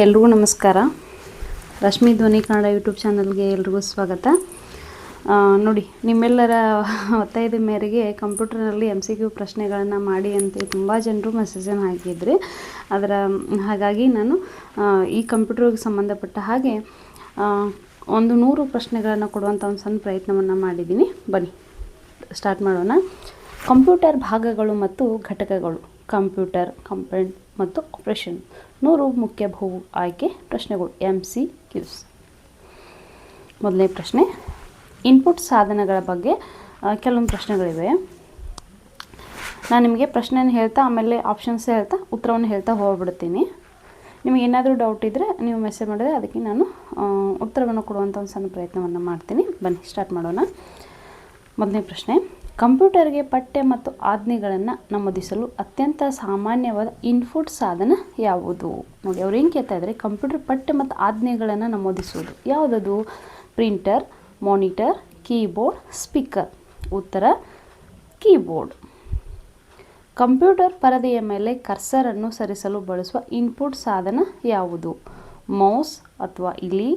ಎಲ್ರಿಗೂ ನಮಸ್ಕಾರ. ರಶ್ಮಿ ಧ್ವನಿ ಕನ್ನಡ ಯೂಟ್ಯೂಬ್ ಚಾನಲ್ಗೆ ಎಲ್ರಿಗೂ ಸ್ವಾಗತ. ನೋಡಿ, ನಿಮ್ಮೆಲ್ಲರ ಒತ್ತಾಯದ ಮೇರೆಗೆ ಕಂಪ್ಯೂಟರ್ನಲ್ಲಿ MCQ ಪ್ರಶ್ನೆಗಳನ್ನು ಮಾಡಿ ಅಂತ ತುಂಬ ಜನರು ಮೆಸೇಜನ್ನು ಹಾಕಿದ್ರಿ. ಹಾಗಾಗಿ ನಾನು ಈ ಕಂಪ್ಯೂಟರ್ಗೆ ಸಂಬಂಧಪಟ್ಟ ಹಾಗೆ ಒಂದು 100 ಪ್ರಶ್ನೆಗಳನ್ನು ಕೊಡುವಂಥ ಒಂದು ಸಣ್ಣ ಪ್ರಯತ್ನವನ್ನು ಮಾಡಿದ್ದೀನಿ. ಬನ್ನಿ ಸ್ಟಾರ್ಟ್ ಮಾಡೋಣ. ಕಂಪ್ಯೂಟರ್ ಭಾಗಗಳು ಮತ್ತು ಘಟಕಗಳು. ಕಂಪ್ಯೂಟರ್, ಕಂಪೋನೆಂಟ್ ಮತ್ತು ಆಪರೇಷನ್. 100 ಮುಖ್ಯ ಬಹು ಆಯ್ಕೆ ಪ್ರಶ್ನೆಗಳು, MCQs. ಮೊದಲನೇ ಪ್ರಶ್ನೆ, ಇನ್ಪುಟ್ ಸಾಧನಗಳ ಬಗ್ಗೆ ಕೆಲವೊಂದು ಪ್ರಶ್ನೆಗಳಿವೆ. ನಾನು ನಿಮಗೆ ಪ್ರಶ್ನೆಯನ್ನು ಹೇಳ್ತಾ ಆಮೇಲೆ ಆಪ್ಷನ್ಸ್ ಹೇಳ್ತಾ ಉತ್ತರವನ್ನು ಹೇಳ್ತಾ ಹೋಗ್ಬಿಡ್ತೀನಿ. ನಿಮಗೆ ಏನಾದರೂ ಡೌಟ್ ಇದ್ದರೆ ನೀವು ಮೆಸೇಜ್ ಮಾಡಿದ್ರೆ ಅದಕ್ಕೆ ನಾನು ಉತ್ತರವನ್ನು ಕೊಡುವಂಥ ಒಂದು ಸಣ್ಣ ಪ್ರಯತ್ನವನ್ನು ಮಾಡ್ತೀನಿ. ಬನ್ನಿ ಸ್ಟಾರ್ಟ್ ಮಾಡೋಣ. ಮೊದಲನೇ ಪ್ರಶ್ನೆ, ಕಂಪ್ಯೂಟರ್ಗೆ ಪಠ್ಯ ಮತ್ತು ಆಜ್ಞೆಗಳನ್ನು ನಮೂದಿಸಲು ಅತ್ಯಂತ ಸಾಮಾನ್ಯವಾದ ಇನ್ಪುಟ್ ಸಾಧನ ಯಾವುದು? ನೋಡಿ, ಅವ್ರು ಏನು ಕೇಳ್ತಾ ಇದ್ದಾರೆ, ಕಂಪ್ಯೂಟರ್ ಪಠ್ಯ ಮತ್ತು ಆಜ್ಞೆಗಳನ್ನು ನಮೂದಿಸುವುದು ಯಾವುದದು? Printer, monitor, keyboard, speaker. ಉತ್ತರ ಕೀಬೋರ್ಡ್. ಕಂಪ್ಯೂಟರ್ ಪರದೆಯ ಮೇಲೆ ಕರ್ಸರನ್ನು ಸರಿಸಲು ಬಳಸುವ ಇನ್ಪುಟ್ ಸಾಧನ ಯಾವುದು? ಮೌಸ್ ಅಥವಾ ಇಲಿ,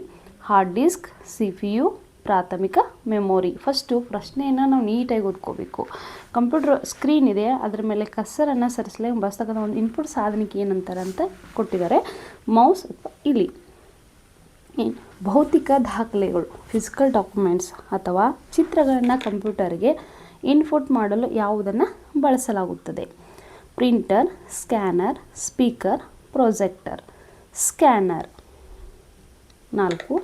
ಹಾರ್ಡ್ ಡಿಸ್ಕ್, CPU, ಪ್ರಾಥಮಿಕ ಮೆಮೊರಿ. ಫಸ್ಟು ಪ್ರಶ್ನೆಯನ್ನು ನಾವು ನೀಟಾಗಿ ಓದ್ಕೋಬೇಕು. ಕಂಪ್ಯೂಟರ್ ಸ್ಕ್ರೀನ್ ಇದೆ, ಅದರ ಮೇಲೆ ಕರ್ಸರನ್ನು ಸರಿಸಲು ಬಳಸ್ತಕ್ಕಂಥ ಒಂದು ಇನ್ಪುಟ್ ಸಾಧನಕ್ಕೆ ಏನಂತಾರೆ ಅಂತ ಕೊಟ್ಟಿದ್ದಾರೆ. ಮೌಸ್ ಅಥವಾ ಇಲಿ. ಭೌತಿಕ ದಾಖಲೆಗಳು, ಫಿಸಿಕಲ್ ಡಾಕ್ಯುಮೆಂಟ್ಸ್ ಅಥವಾ ಚಿತ್ರಗಳನ್ನು ಕಂಪ್ಯೂಟರ್ಗೆ ಇನ್ಪುಟ್ ಮಾಡಲು ಯಾವುದನ್ನು ಬಳಸಲಾಗುತ್ತದೆ? Printer, scanner, speaker, projector. Scanner. 4,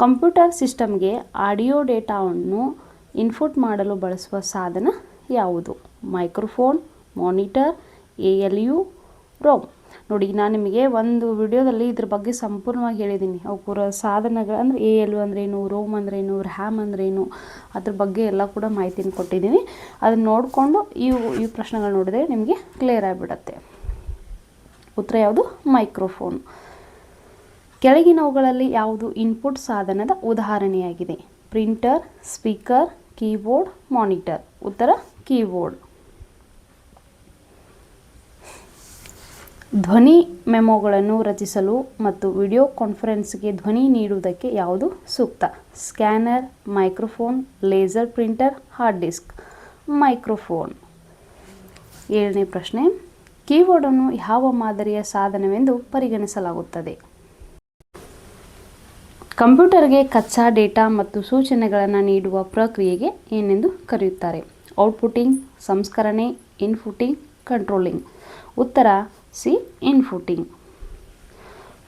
computer ಸಿಸ್ಟಮ್ಗೆ ಆಡಿಯೋ ಡೇಟಾವನ್ನು ಇನ್ಪುಟ್ ಮಾಡಲು ಬಳಸುವ ಸಾಧನ ಯಾವುದು? Microphone, monitor, ALU, ROM. ನೋಡಿ, ನಾನು ನಿಮಗೆ ಒಂದು ವಿಡಿಯೋದಲ್ಲಿ ಇದ್ರ ಬಗ್ಗೆ ಸಂಪೂರ್ಣವಾಗಿ ಹೇಳಿದ್ದೀನಿ. ಅವರ ಸಾಧನಗಳು ಅಂದರೆ ALU ಅಂದ್ರೇನು, ರೋಮ್ ಅಂದ್ರೇನು, ರ್ಯಾಮ್ ಅಂದ್ರೇನು, ಅದ್ರ ಬಗ್ಗೆ ಎಲ್ಲ ಕೂಡ ಮಾಹಿತಿಯನ್ನು ಕೊಟ್ಟಿದ್ದೀನಿ. ಅದನ್ನು ನೋಡಿಕೊಂಡು ಈ ಪ್ರಶ್ನೆಗಳು ನೋಡಿದರೆ ನಿಮಗೆ ಕ್ಲಿಯರ್ ಆಗಿಬಿಡತ್ತೆ. ಉತ್ತರ ಯಾವುದು? ಮೈಕ್ರೋಫೋನ್. ಕೆಳಗಿನವುಗಳಲ್ಲಿ ಯಾವುದು ಇನ್ಪುಟ್ ಸಾಧನದ ಉದಾಹರಣೆಯಾಗಿದೆ? Printer, speaker, keyboard, monitor. ಉತ್ತರ ಕೀಬೋರ್ಡ್. ಧ್ವನಿ ಮೆಮೊಗಳನ್ನು ರಚಿಸಲು ಮತ್ತು ವಿಡಿಯೋ ಕಾನ್ಫರೆನ್ಸ್ಗೆ ಧ್ವನಿ ನೀಡುವುದಕ್ಕೆ ಯಾವುದು ಸೂಕ್ತ? Scanner, microphone, laser printer, hard disk. Microphone. 7ನೇ ಪ್ರಶ್ನೆ, ಕೀಬೋರ್ಡನ್ನು ಯಾವ ಮಾದರಿಯ ಸಾಧನವೆಂದು ಪರಿಗಣಿಸಲಾಗುತ್ತದೆ? ಕಂಪ್ಯೂಟರ್ಗೆ ಕಚ್ಚಾ ಡೇಟಾ ಮತ್ತು ಸೂಚನೆಗಳನ್ನು ನೀಡುವ ಪ್ರಕ್ರಿಯೆಗೆ ಏನೆಂದು ಕರೆಯುತ್ತಾರೆ? ಔಟ್ಪುಟ್ಟಿಂಗ್, ಸಂಸ್ಕರಣೆ, ಇನ್ಪುಟ್ಟಿಂಗ್, ಕಂಟ್ರೋಲಿಂಗ್. ಉತ್ತರ ಸಿ, ಇನ್ಪುಟ್ಟಿಂಗ್.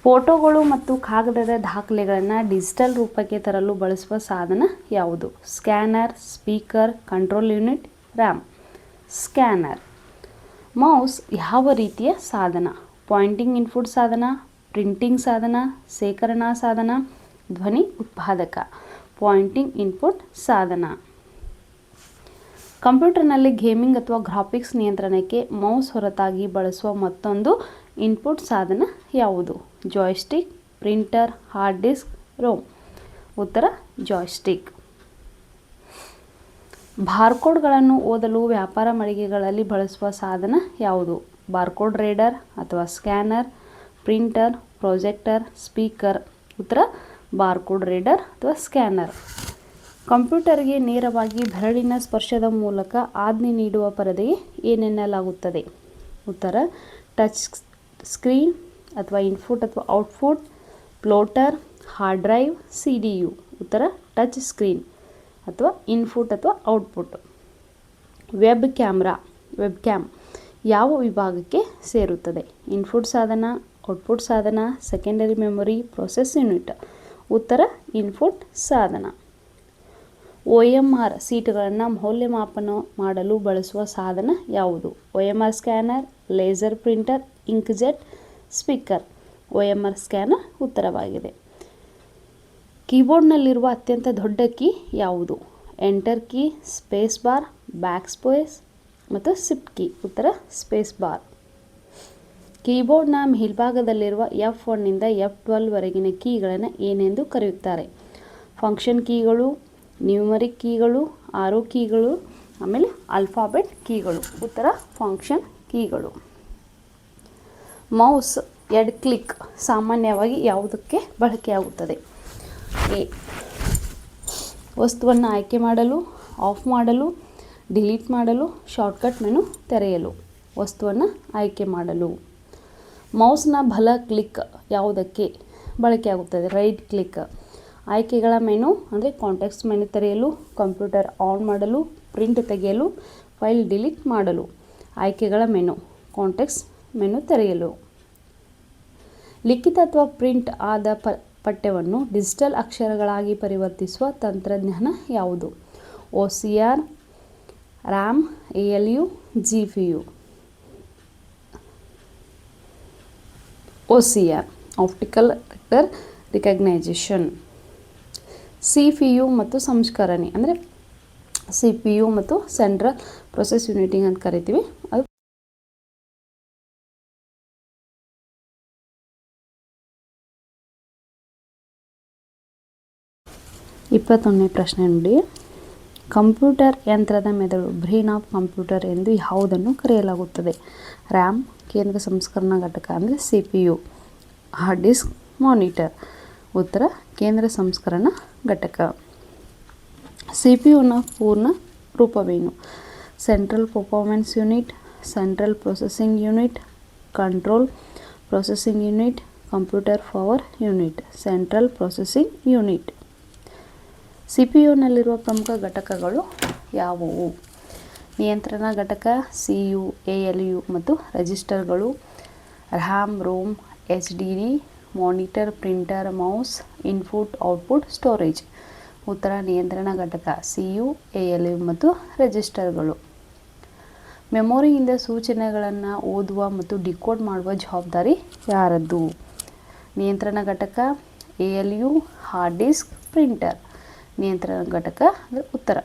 ಫೋಟೋಗಳು ಮತ್ತು ಕಾಗದದ ದಾಖಲೆಗಳನ್ನು ಡಿಜಿಟಲ್ ರೂಪಕ್ಕೆ ತರಲು ಬಳಸುವ ಸಾಧನ ಯಾವುದು? Scanner, speaker, control unit, RAM. Scanner. Mouse ಯಾವ ರೀತಿಯ ಸಾಧನ? ಪಾಯಿಂಟಿಂಗ್ ಇನ್ಪುಟ್ ಸಾಧನ, ಪ್ರಿಂಟಿಂಗ್ ಸಾಧನ, ಸೇಕರಣಾ ಸಾಧನ, ಧ್ವನಿ ಉತ್ಪಾದಕ. ಪಾಯಿಂಟಿಂಗ್ ಇನ್ಪುಟ್ ಸಾಧನ. ಕಂಪ್ಯೂಟರ್ನಲ್ಲಿ ಗೇಮಿಂಗ್ ಅಥವಾ ಗ್ರಾಫಿಕ್ಸ್ ನಿಯಂತ್ರಣಕ್ಕೆ ಮೌಸ್ ಹೊರತಾಗಿ ಬಳಸುವ ಮತ್ತೊಂದು ಇನ್ಪುಟ್ ಸಾಧನ ಯಾವುದು? Joystick, printer, hard disk, ROM. ಉತ್ತರ ಜಾಯ್ಸ್ಟಿಕ್. ಬಾರ್ಕೋಡ್ಗಳನ್ನು ಓದಲು ವ್ಯಾಪಾರ ಮಳಿಗೆಗಳಲ್ಲಿ ಬಳಸುವ ಸಾಧನ ಯಾವುದು? ಬಾರ್ಕೋಡ್ ರೀಡರ್ ಅಥವಾ ಸ್ಕ್ಯಾನರ್, ಪ್ರಿಂಟರ್, ಪ್ರೊಜೆಕ್ಟರ್, ಸ್ಪೀಕರ್. ಉತ್ತರ ಬಾರ್ಕೋಡ್ ರೀಡರ್ ಅಥವಾ ಸ್ಕ್ಯಾನರ್. ಕಂಪ್ಯೂಟರ್ಗೆ ನೇರವಾಗಿ ಬೆರಳಿನ ಸ್ಪರ್ಶದ ಮೂಲಕ ಆಜ್ಞೆ ನೀಡುವ ಪರದೆಗೆ ಏನೆನ್ನಲಾಗುತ್ತದೆ? ಉತ್ತರ ಟಚ್ ಸ್ಕ್ರೀನ್ ಅಥವಾ ಇನ್ಪುಟ್ ಅಥವಾ ಔಟ್ಪುಟ್, ಪ್ಲೋಟರ್, ಹಾರ್ಡ್ ಡ್ರೈವ್, CDU. ಉತ್ತರ ಟಚ್ ಸ್ಕ್ರೀನ್ ಅಥವಾ ಇನ್ಪುಟ್ ಅಥವಾ ಔಟ್ಪುಟ್. ವೆಬ್ ಕ್ಯಾಮ್ ಯಾವ ವಿಭಾಗಕ್ಕೆ ಸೇರುತ್ತದೆ? ಇನ್ಪುಟ್ ಸಾಧನ, ಔಟ್ಪುಟ್ ಸಾಧನ, ಸೆಕೆಂಡರಿ ಮೆಮೊರಿ, ಪ್ರೊಸೆಸ್ ಯೂನಿಟ್. ಉತ್ತರ ಇನ್ಪುಟ್ ಸಾಧನ. OMR ಸೀಟುಗಳನ್ನು ಮೌಲ್ಯಮಾಪನ ಮಾಡಲು ಬಳಸುವ ಸಾಧನ ಯಾವುದು? OMR scanner, laser printer, inkjet, speaker. OMR scanner ಉತ್ತರವಾಗಿದೆ. ಕೀಬೋರ್ಡ್ನಲ್ಲಿರುವ ಅತ್ಯಂತ ದೊಡ್ಡ ಕೀ ಯಾವುದು? Enter key, space bar, back space ಮತ್ತು ಶಿಫ್ಟ್ ಕೀ. ಉತ್ತರ ಸ್ಪೇಸ್ ಬಾರ್. ಕೀಬೋರ್ಡ್ನ ಮೇಲ್ಭಾಗದಲ್ಲಿರುವ F1 ನಿಂದ F12 ವರೆಗಿನ ಕೀಗಳನ್ನು ಏನೆಂದು ಕರೆಯುತ್ತಾರೆ? ಫಂಕ್ಷನ್ ಕೀಗಳು, ನ್ಯೂಮರಿಕ್ ಕೀಗಳು, ಆರೋ ಕೀಗಳು, ಆಮೇಲೆ ಆಲ್ಫಾಬೆಟ್ ಕೀಗಳು. ಉತ್ತರ ಫಂಕ್ಷನ್ ಕೀಗಳು. ಮೌಸ್ ಎಡ್ ಕ್ಲಿಕ್ ಸಾಮಾನ್ಯವಾಗಿ ಯಾವುದಕ್ಕೆ ಬಳಕೆಯಾಗುತ್ತದೆ? ಎ. ವಸ್ತುವನ್ನು ಆಯ್ಕೆ ಮಾಡಲು, ಆಫ್ ಮಾಡಲು, ಡಿಲೀಟ್ ಮಾಡಲು, ಶಾರ್ಟ್ಕಟ್ ಮೆನು ತೆರೆಯಲು. ವಸ್ತುವನ್ನು ಆಯ್ಕೆ ಮಾಡಲು. ಮೌಸ್ನ ಬಲ ಕ್ಲಿಕ್ ಯಾವುದಕ್ಕೆ ಬಳಕೆಯಾಗುತ್ತದೆ? Right click. ಆಯ್ಕೆಗಳ ಮೆನು ಅಂದರೆ ಕಾಂಟೆಕ್ಸ್ಟ್ ಮೆನು ತೆರೆಯಲು, ಕಂಪ್ಯೂಟರ್ ಆನ್ ಮಾಡಲು, ಪ್ರಿಂಟ್ ತೆಗೆಯಲು, ಫೈಲ್ ಡಿಲೀಟ್ ಮಾಡಲು. ಆಯ್ಕೆಗಳ ಮೆನು ಕಾಂಟೆಕ್ಸ್ಟ್ ಮೆನು ತೆರೆಯಲು. ಲಿಖಿತ ಅಥವಾ ಪ್ರಿಂಟ್ ಆದ ಪಠ್ಯವನ್ನು ಡಿಜಿಟಲ್ ಅಕ್ಷರಗಳಾಗಿ ಪರಿವರ್ತಿಸುವ ತಂತ್ರಜ್ಞಾನ ಯಾವುದು? OCR, RAM, ALU, GPU. OCR optical recorder recognisation. CPU ಮತ್ತು ಸಂಸ್ಕರಣೆ ಅಂದರೆ CPU ಮತ್ತು ಸೆಂಟ್ರಲ್ ಪ್ರೊಸೆಸ್ ಯೂನಿಟಿಂಗ್ ಅಂತ ಕರಿತೀವಿ. ಅದು 21ನೇ ಪ್ರಶ್ನೆ ನೋಡಿ. ಕಂಪ್ಯೂಟರ್ ಯಂತ್ರದ ಮೆದುಳು ಬ್ರೈನ್ ಆಫ್ ಕಂಪ್ಯೂಟರ್ ಎಂದು ಯಾವುದನ್ನು ಕರೆಯಲಾಗುತ್ತದೆ? RAM ಕೇಂದ್ರ ಸಂಸ್ಕರಣಾ ಘಟಕ ಅಂದರೆ CPU. Hard disk monitor. ಉತ್ತರ ಕೇಂದ್ರ ಸಂಸ್ಕರಣಾ ಘಟಕ. CPUನ ಪೂರ್ಣ ರೂಪವೇನು? Central performance unit, central processing unit, control processing unit, computer power unit. Central processing unit. CPUನಲ್ಲಿರುವ ಪ್ರಮುಖ ಘಟಕಗಳು ಯಾವುವು? ನಿಯಂತ್ರಣ ಘಟಕ, CU, ALU ಮತ್ತು ರೆಜಿಸ್ಟರ್ಗಳು. RAM, ROM, HDD, monitor, printer, mouse, input output storage. ಉತ್ತರ ನಿಯಂತ್ರಣ ಘಟಕ, CU, ALU ಮತ್ತು ರೆಜಿಸ್ಟರ್ಗಳು. ಮೆಮೊರಿಯಿಂದ ಸೂಚನೆಗಳನ್ನು ಓದುವ ಮತ್ತು ಡಿಕೋಡ್ ಮಾಡುವ ಜವಾಬ್ದಾರಿ ಯಾರದ್ದು? ನಿಯಂತ್ರಣ ಘಟಕ, ALU, ಹಾರ್ಡ್ ಡಿಸ್ಕ್, ಪ್ರಿಂಟರ್. ನಿಯಂತ್ರಣ ಘಟಕ ಅಂದರೆ ಉತ್ತರ.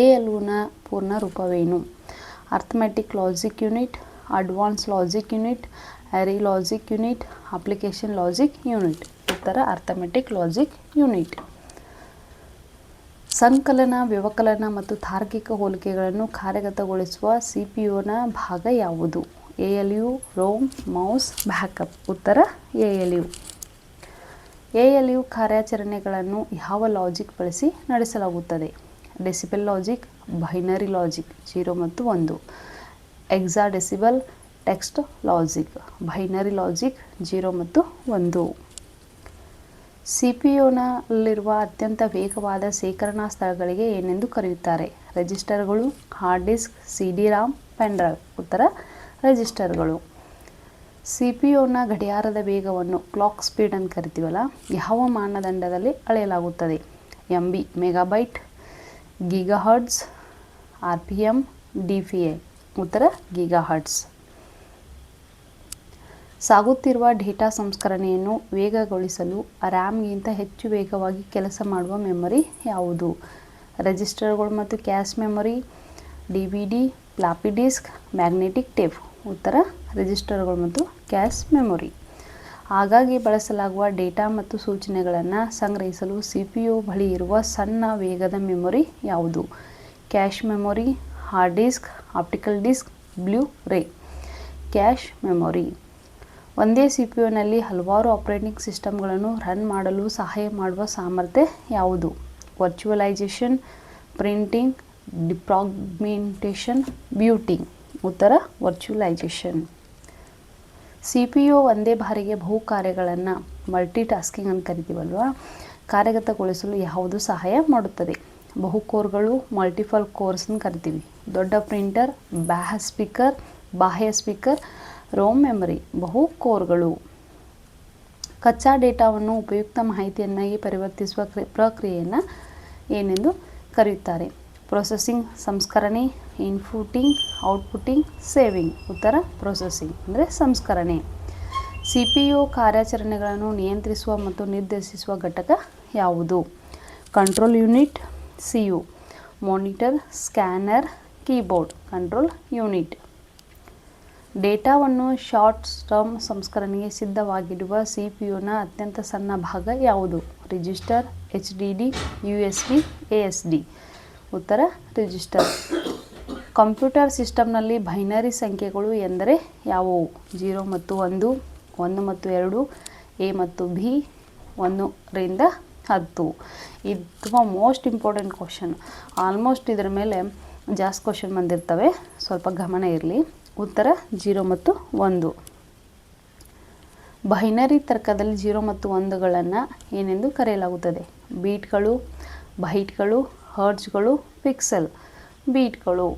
ALUನ ಪೂರ್ಣ ರೂಪವೇನು? Arithmetic logic unit, advance logic unit, array logic unit, application logic unit. ಉತ್ತರ ಅರ್ಥಮೆಟಿಕ್ ಲಾಜಿಕ್ ಯೂನಿಟ್. ಸಂಕಲನ, ವ್ಯವಕಲನ ಮತ್ತು ತಾರ್ಕಿಕ ಹೋಲಿಕೆಗಳನ್ನು ಕಾರ್ಯಗತಗೊಳಿಸುವ CPUನ ಭಾಗ ಯಾವುದು? ALU, ROM, mouse, backup. ಉತ್ತರ ALU. ALU ಕಾರ್ಯಾಚರಣೆಗಳನ್ನು ಯಾವ ಲಾಜಿಕ್ ಬಳಸಿ ನಡೆಸಲಾಗುತ್ತದೆ? ಡೆಸಿಬಲ್ ಲಾಜಿಕ್, ಬೈನರಿ ಲಾಜಿಕ್ 0 ಮತ್ತು 1. ಹೆಕ್ಸಾಡೆಸಿಬಲ್ ಟೆಕ್ಸ್ಟ್ ಲಾಜಿಕ್. ಬೈನರಿ ಲಾಜಿಕ್ 0 ಮತ್ತು 1. CPUನಲ್ಲಿರುವ ಅತ್ಯಂತ ವೇಗವಾದ ಶೇಖರಣಾ ಸ್ಥಳಗಳಿಗೆ ಏನೆಂದು ಕರೆಯುತ್ತಾರೆ? ರೆಜಿಸ್ಟರ್ಗಳು, ಹಾರ್ಡ್ ಡಿಸ್ಕ್, CD-ROM, ಪೆನ್ಡ್ರೈವ್. ಉತ್ತರ ರೆಜಿಸ್ಟರ್ಗಳು. CPUನ ಗಡಿಯಾರದ ವೇಗವನ್ನು ಕ್ಲಾಕ್ ಸ್ಪೀಡ್ ಅಂತ ಕರಿತೀವಲ್ಲ, ಯಾವ ಮಾನದಂಡದಲ್ಲಿ ಅಳೆಯಲಾಗುತ್ತದೆ? MB megabyte, gigahertz, RPM, DPI. ಉತ್ತರ ಗಿಗಾಹರ್ಟ್ಸ್. ಸಾಗುತ್ತಿರುವ ಡೇಟಾ ಸಂಸ್ಕರಣೆಯನ್ನು ವೇಗಗೊಳಿಸಲು RAMಗಿಂತ ಹೆಚ್ಚು ವೇಗವಾಗಿ ಕೆಲಸ ಮಾಡುವ ಮೆಮೊರಿ ಯಾವುದು? ರೆಜಿಸ್ಟರ್ಗಳು ಮತ್ತು cache memory, DVD, floppy disk, magnetic tape. ಉತ್ತರ ರೆಜಿಸ್ಟರ್ಗಳು ಮತ್ತು ಕ್ಯಾಶ್ ಮೆಮೊರಿ. ಆಗಾಗ್ಗೆ ಬಳಸಲಾಗುವ ಡೇಟಾ ಮತ್ತು ಸೂಚನೆಗಳನ್ನು ಸಂಗ್ರಹಿಸಲು CPU ಬಳಿ ಇರುವ ಸಣ್ಣ ವೇಗದ ಮೆಮೊರಿ ಯಾವುದು? Cache memory, hard disk, optical disk, blu ray. Cache memory. ಒಂದೇ CPUನಲ್ಲಿ ಹಲವಾರು ಆಪರೇಟಿಂಗ್ ಸಿಸ್ಟಮ್ಗಳನ್ನು ರನ್ ಮಾಡಲು ಸಹಾಯ ಮಾಡುವ ಸಾಮರ್ಥ್ಯ ಯಾವುದು? Virtualisation, printing, ಡಿಫ್ರಾಗ್ಮೆಂಟೇಷನ್, ಬ್ಯೂಟಿಂಗ್. ಉತ್ತರ ವರ್ಚುವಲೈಸೇಷನ್. CPU ಒಂದೇ ಬಾರಿಗೆ ಬಹು ಕಾರ್ಯಗಳನ್ನು ಮಲ್ಟಿ ಟಾಸ್ಕಿಂಗ್ ಅಂತ ಕರಿತೀವಲ್ವ, ಕಾರ್ಯಗತಗೊಳಿಸಲು ಯಾವುದು ಸಹಾಯ ಮಾಡುತ್ತದೆ? ಬಹು ಕೋರ್ಗಳು, ಮಲ್ಟಿಪಲ್ ಕೋರ್ಸ್ ಅಂತ ಕರಿತೀವಿ. ದೊಡ್ಡ ಪ್ರಿಂಟರ್, ಬಾಹ್ಯ ಸ್ಪೀಕರ್, ರೋಮ್ ಮೆಮೊರಿ. ಬಹು ಕೋರ್ಗಳು. ಕಚ್ಚಾ ಡೇಟಾವನ್ನು ಉಪಯುಕ್ತ ಮಾಹಿತಿಯನ್ನಾಗಿ ಪರಿವರ್ತಿಸುವ ಪ್ರಕ್ರಿಯೆಯನ್ನು ಏನೆಂದು ಕರೆಯುತ್ತಾರೆ? ಪ್ರೊಸೆಸಿಂಗ್, ಸಂಸ್ಕರಣೆ, ಇನ್ಪುಟಿಂಗ್, ಔಟ್ಪುಟಿಂಗ್, ಸೇವಿಂಗ್. ಉತ್ತರ ಪ್ರೊಸೆಸಿಂಗ್ ಅಂದರೆ ಸಂಸ್ಕರಣೆ. CPU ಕಾರ್ಯಾಚರಣೆಗಳನ್ನು ನಿಯಂತ್ರಿಸುವ ಮತ್ತು ನಿರ್ದೇಶಿಸುವ ಘಟಕ ಯಾವುದು? Control unit, CU. Monitor, scanner, keyboard. Control unit. ಡೇಟಾವನ್ನು ಶಾರ್ಟ್ ಟರ್ಮ್ ಸಂಸ್ಕರಣೆಗೆ ಸಿದ್ಧವಾಗಿಡುವ CPUನ ಅತ್ಯಂತ ಸಣ್ಣ ಭಾಗ ಯಾವುದು? Register, HDD, USB, ASD. ಉತ್ತರ ರಿಜಿಸ್ಟರ್. ಕಂಪ್ಯೂಟರ್ ಸಿಸ್ಟಮ್ನಲ್ಲಿ ಬೈನರಿ ಸಂಖ್ಯೆಗಳು ಎಂದರೆ ಯಾವುವು? 0 ಮತ್ತು 1, 1 ಮತ್ತು 2, ಎ ಮತ್ತು ಬಿ, 1 ರಿಂದ 10. ಇದು ತುಂಬ ಮೋಸ್ಟ್ ಇಂಪಾರ್ಟೆಂಟ್ ಕ್ವಶನ್. ಆಲ್ಮೋಸ್ಟ್ ಇದರ ಮೇಲೆ ಜಾಸ್ತಿ ಕ್ವಶನ್ ಬಂದಿರ್ತವೆ, ಸ್ವಲ್ಪ ಗಮನ ಇರಲಿ. ಉತ್ತರ 0 ಮತ್ತು 1. ಬೈನರಿ ತರ್ಕದಲ್ಲಿ 0 ಮತ್ತು 1ಗಳನ್ನು ಏನೆಂದು ಕರೆಯಲಾಗುತ್ತದೆ? ಬೀಟ್ಗಳು, ಬೈಟ್ಗಳು, ಹರ್ಟ್ಜ್ಗಳು, ಪಿಕ್ಸೆಲ್. ಬೀಟ್ಗಳು.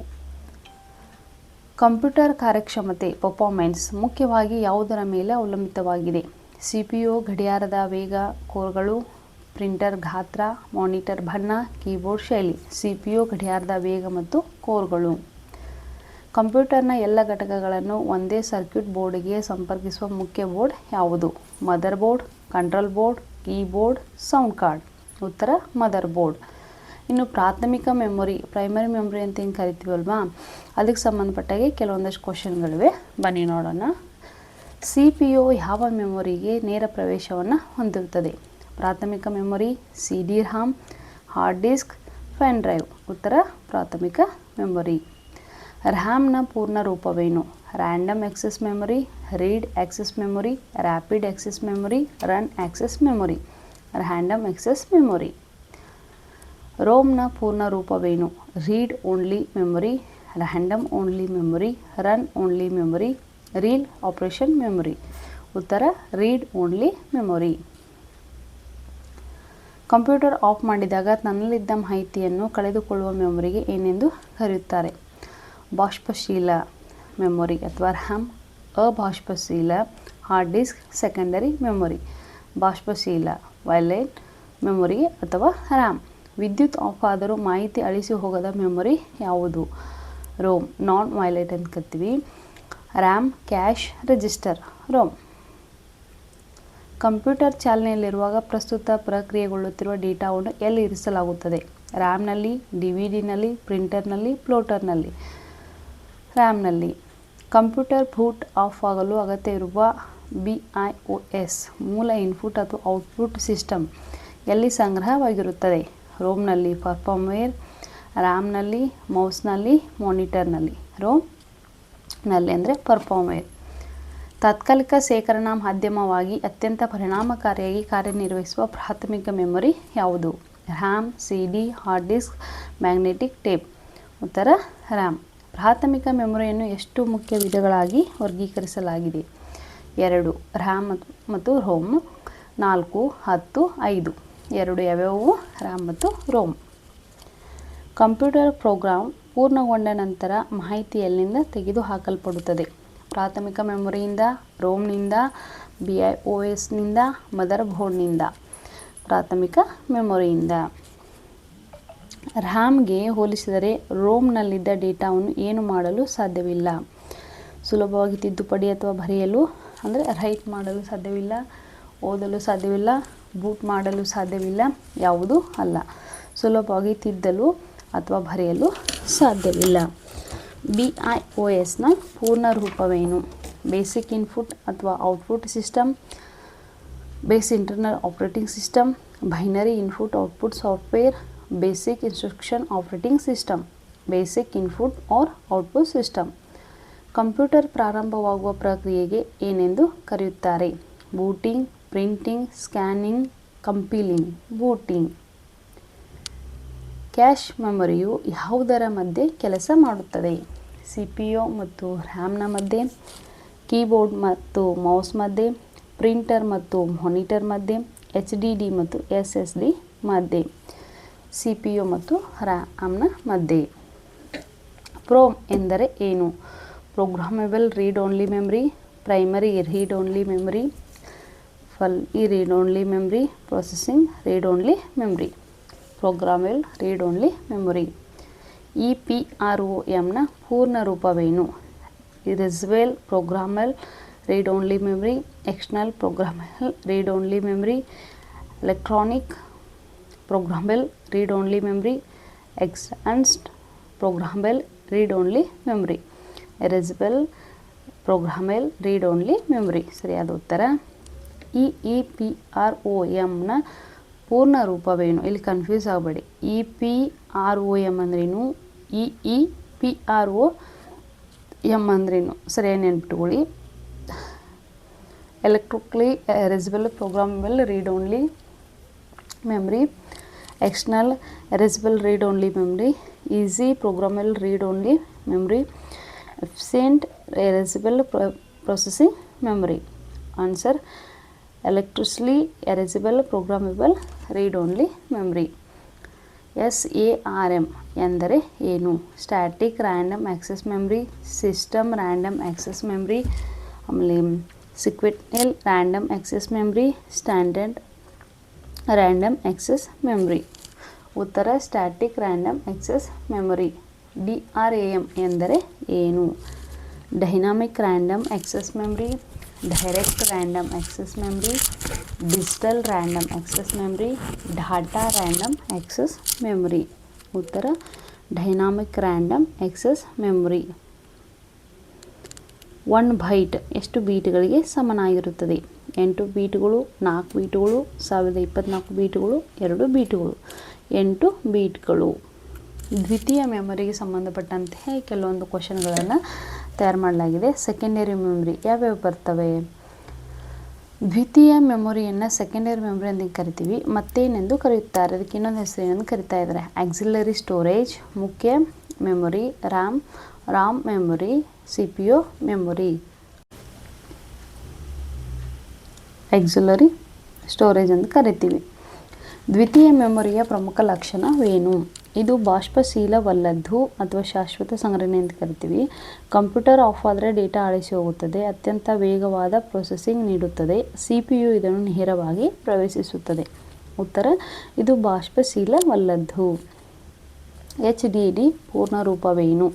ಕಂಪ್ಯೂಟರ್ ಕಾರ್ಯಕ್ಷಮತೆ ಪರ್ಫಾರ್ಮೆನ್ಸ್ ಮುಖ್ಯವಾಗಿ ಯಾವುದರ ಮೇಲೆ ಅವಲಂಬಿತವಾಗಿದೆ? CPU, ಗಡಿಯಾರದ ವೇಗ, ಕೋರ್ಗಳು, ಪ್ರಿಂಟರ್ ಗಾತ್ರ, ಮಾನಿಟರ್ ಬಣ್ಣ, ಕೀಬೋರ್ಡ್ ಶೈಲಿ. CPU, ಗಡಿಯಾರದ ವೇಗ ಮತ್ತು ಕೋರ್ಗಳು. ಕಂಪ್ಯೂಟರ್ನ ಎಲ್ಲ ಘಟಕಗಳನ್ನು ಒಂದೇ ಸರ್ಕ್ಯೂಟ್ ಬೋರ್ಡ್ಗೆ ಸಂಪರ್ಕಿಸುವ ಮುಖ್ಯ ಬೋರ್ಡ್ ಯಾವುದು? Mother board, control board, keyboard, sound card. ಉತ್ತರ ಮದರ್ ಬೋರ್ಡ್. ಇನ್ನು ಪ್ರಾಥಮಿಕ ಮೆಮೊರಿ, ಪ್ರೈಮರಿ ಮೆಮೊರಿ ಅಂತ ಏನು ಕರಿತೀವಲ್ವಾ, ಅದಕ್ಕೆ ಸಂಬಂಧಪಟ್ಟಾಗೆ ಕೆಲವೊಂದಷ್ಟು ಕ್ವಶನ್ಗಳಿವೆ, ಬನ್ನಿ ನೋಡೋಣ. CPU ಯಾವ ಮೆಮೊರಿಗೆ ನೇರ ಪ್ರವೇಶವನ್ನು ಹೊಂದಿರುತ್ತದೆ? ಪ್ರಾಥಮಿಕ memory, CD ROM, hard disk, pen drive. ಉತ್ತರ ಪ್ರಾಥಮಿಕ ಮೆಮೊರಿ. ರ್ಯಾಮ್ನ ಪೂರ್ಣ ರೂಪವೇನು? Random access memory, read access memory, rapid access memory, run access memory. Random access memory. ರೋಮ್ನ ಪೂರ್ಣ ರೂಪವೇನು? Read only memory, random only memory, run only memory, reel operation memory. ಉತ್ತರ read only memory. Computer off ಮಾಡಿದಾಗ ತನ್ನಲ್ಲಿದ್ದ ಮಾಹಿತಿಯನ್ನು ಕಳೆದುಕೊಳ್ಳುವ ಮೆಮೊರಿಗೆ ಏನೆಂದು ಕರೆಯುತ್ತಾರೆ? ಬಾಷ್ಪಶೀಲ ಮೆಮೊರಿ ಅಥವಾ ರ್ಯಾಮ್, ಅಬಾಷ್ಪಶೀಲ hard disk, secondary memory. ಬಾಷ್ಪಶೀಲ violent memory ಅಥವಾ ರ್ಯಾಮ್. ವಿದ್ಯುತ್ ಆಫ್ ಆದರೂ ಮಾಹಿತಿ ಅಳಿಸಿ ಹೋಗದ ಮೆಮೊರಿ ಯಾವುದು? ರೋಮ್, ನಾನ್ ವೈಲೆಂಟ್ ಅಂತ ಕರಿತೀವಿ. RAM, cache register. ROM. Computer ಚಾಲನೆಯಲ್ಲಿರುವಾಗ ಪ್ರಸ್ತುತ ಪ್ರಕ್ರಿಯೆಗೊಳ್ಳುತ್ತಿರುವ ಡೇಟಾವನ್ನು ಎಲ್ಲಿ ಇರಿಸಲಾಗುತ್ತದೆ? ರ್ಯಾಮ್ನಲ್ಲಿ, DVD-ನಲ್ಲಿ, ಪ್ರಿಂಟರ್ನಲ್ಲಿ, ಪ್ಲೋಟರ್ನಲ್ಲಿ. ರ್ಯಾಮ್ನಲ್ಲಿ. ಕಂಪ್ಯೂಟರ್ ಬೂಟ್ ಆಫ್ ಆಗಲು ಅಗತ್ಯವಿರುವ BIOS ಮೂಲ ಇನ್ಪುಟ್ ಅಥವಾ ಔಟ್ಪುಟ್ ಸಿಸ್ಟಮ್ ಎಲ್ಲಿ ಸಂಗ್ರಹವಾಗಿರುತ್ತದೆ? ರೋಮ್ನಲ್ಲಿ, ಫರ್ಮ್ವೇರ್. ರ್ಯಾಮ್ನಲ್ಲಿ, ಮೌಸ್ನಲ್ಲಿ, ಮಾನಿಟರ್ನಲ್ಲಿ. ರೋಮ್ನಲ್ಲಿ ಅಂದರೆ ಫರ್ಮ್ವೇರ್. ತಾತ್ಕಾಲಿಕ ಶೇಖರಣಾ ಮಾಧ್ಯಮವಾಗಿ ಅತ್ಯಂತ ಪರಿಣಾಮಕಾರಿಯಾಗಿ ಕಾರ್ಯನಿರ್ವಹಿಸುವ ಪ್ರಾಥಮಿಕ ಮೆಮೊರಿ ಯಾವುದು? RAM, CD, hard disk, magnetic tape. ಉತ್ತರ ರ್ಯಾಮ್. ಪ್ರಾಥಮಿಕ ಮೆಮೊರಿಯನ್ನು ಎಷ್ಟು ಮುಖ್ಯ ವಿಧಗಳಾಗಿ ವರ್ಗೀಕರಿಸಲಾಗಿದೆ? 2 ರ್ಯಾಮ್ ಮತ್ತು ರೋಮ್, 4, 10, 5. 2 ಯಾವ್ಯಾವು? ರ್ಯಾಮ್ ಮತ್ತು ರೋಮ್. ಕಂಪ್ಯೂಟರ್ ಪ್ರೋಗ್ರಾಂ ಪೂರ್ಣಗೊಂಡ ನಂತರ ಮಾಹಿತಿ ಎಲ್ಲಿಂದ ತೆಗೆದುಹಾಕಲ್ಪಡುತ್ತದೆ? ಪ್ರಾಥಮಿಕ ಮೆಮೊರಿಯಿಂದ, ರೋಮ್ನಿಂದ, BIOSನಿಂದ, ಮದರ್ ಬೋರ್ಡ್ನಿಂದ. ಪ್ರಾಥಮಿಕ ಮೆಮೊರಿಯಿಂದ. ರ್ಯಾಮ್ಗೆ ಹೋಲಿಸಿದರೆ ರೋಮ್ನಲ್ಲಿದ್ದ ಡೇಟಾವನ್ನು ಏನು ಮಾಡಲು ಸಾಧ್ಯವಿಲ್ಲ? ಸುಲಭವಾಗಿ ತಿದ್ದುಪಡಿ ಅಥವಾ ಬರೆಯಲು ಅಂದರೆ ರೈಟ್ ಮಾಡಲು ಸಾಧ್ಯವಿಲ್ಲ, ಓದಲು ಸಾಧ್ಯವಿಲ್ಲ, ಬೂಟ್ ಮಾಡಲು ಸಾಧ್ಯವಿಲ್ಲ, ಯಾವುದೂ ಅಲ್ಲ. ಸುಲಭವಾಗಿ ತಿದ್ದಲು ಅಥವಾ ಬರೆಯಲು ಸಾಧ್ಯವಿಲ್ಲ. BIOSನ ಪೂರ್ಣ ರೂಪವೇನು? ಬೇಸಿಕ್ ಇನ್ಪುಟ್ ಅಥವಾ output system, base internal operating system, binary input output software, basic instruction operating system. Basic input or output system. Computer ಪ್ರಾರಂಭವಾಗುವ ಪ್ರಕ್ರಿಯೆಗೆ ಏನೆಂದು ಕರೆಯುತ್ತಾರೆ? Booting, printing, scanning, compiling. Booting. Cache ಮೆಮೊರಿಯು ಯಾವುದರ ಮಧ್ಯೆ ಕೆಲಸ ಮಾಡುತ್ತದೆ? CPU ಮತ್ತು ರ್ಯಾಮ್ನ ಮಧ್ಯೆ, ಕೀಬೋರ್ಡ್ ಮತ್ತು ಮೌಸ್ ಮಧ್ಯೆ, ಪ್ರಿಂಟರ್ ಮತ್ತು ಮಾನಿಟರ್ ಮಧ್ಯೆ, HDD ಮತ್ತು SSD ಮಧ್ಯೆ. CPU ಮತ್ತು ರ್ಯಾಮ್ನ ಮಧ್ಯೆ. ಪ್ರೋಮ್ ಎಂದರೆ ಏನು? Programmable read only memory, primary read only memory, read only memory, processing read only memory. Programmable read only memory. EPROMನ ಪೂರ್ಣ ರೂಪವೇನು? Erasable programmable read only memory, external programmable read only memory, electronic programmable read only memory, extended programmable read only memory. Erasable programmable read only memory ಸರಿಯಾದ ಉತ್ತರ. EPROMನ ಪೂರ್ಣ ರೂಪವೇನು? ಇಲ್ಲಿ confuse ಆಗಬೇಡಿ. EPROM ಅಂದ್ರೇನು? PROM ಅಂದ್ರೇನು ಸರಿಯಾಗಿ ನೆನ್ಪಿಟ್ಕೊಳ್ಳಿ. Electrically erasable programmable read only memory, external erasable read only memory, easy programmable read only memory, efficient erasable processing memory. Answer electrically erasable programmable read only memory. SARM ಎಂದರೆ ಏನು? Static random access memory, system random access memory, ಆಮೇಲೆ sequential random access memory, standard random access memory. ಉತ್ತರ static random access memory. DRAM ಎಂದರೆ ಏನು? Dynamic random access memory, direct random access memory, digital random access memory, data random access memory. ಉತ್ತರ dynamic random access memory. 1 byte ಎಷ್ಟು ಬೀಟ್ಗಳಿಗೆ ಸಮನಾಗಿರುತ್ತದೆ? 8 ಬೀಟ್ಗಳು, 4 ಬೀಟ್ಗಳು, 1024 ಬೀಟ್ಗಳು, 2 ಬೀಟ್ಗಳು. 8 ಬೀಟ್ಗಳು. ದ್ವಿತೀಯ ಮೆಮೊರಿಗೆ ಸಂಬಂಧಪಟ್ಟಂತೆ ಕೆಲವೊಂದು ಕ್ವಶನ್ಗಳನ್ನು ತಯಾರು ಮಾಡಲಾಗಿದೆ. ಸೆಕೆಂಡರಿ ಮೆಮೊರಿ ಯಾವ್ಯಾವ ಬರ್ತವೆ? ದ್ವಿತೀಯ ಮೆಮೊರಿಯನ್ನು ಸೆಕೆಂಡರಿ ಮೆಮೊರಿ ಅಂತ ಕರಿತೀವಿ. ಮತ್ತೇನೆಂದು ಕರೆಯುತ್ತಾರೆ? ಅದಕ್ಕೆ ಇನ್ನೊಂದು ಹೆಸರು ಏನಂದು ಕರಿತಾ ಇದ್ದಾರೆ? ಆಕ್ಸಿಲರಿ ಸ್ಟೋರೇಜ್, ಮುಖ್ಯ memory, Ram memory, CPU memory. Auxiliary storage ಅಂತ ಕರಿತೀವಿ. ದ್ವಿತೀಯ ಮೆಮೊರಿಯ ಪ್ರಮುಖ ಲಕ್ಷಣವೇನು? ಇದು ಬಾಷ್ಪಶೀಲವಲ್ಲದ್ದು ಅಥವಾ ಶಾಶ್ವತ ಸಂಗ್ರಹಣೆ ಅಂತ ಕರಿತೀವಿ. ಕಂಪ್ಯೂಟರ್ ಆಫ್ ಆದರೆ ಡೇಟಾ ಅಳಿಸಿ ಹೋಗುತ್ತದೆ. ಅತ್ಯಂತ ವೇಗವಾದ ಪ್ರೊಸೆಸಿಂಗ್ ನೀಡುತ್ತದೆ. CPU ಇದನ್ನು ನೇರವಾಗಿ ಪ್ರವೇಶಿಸುತ್ತದೆ. ಉತ್ತರ ಇದು ಬಾಷ್ಪಶೀಲವಲ್ಲದ್ದು. HDD ಪೂರ್ಣ ರೂಪವೇನು?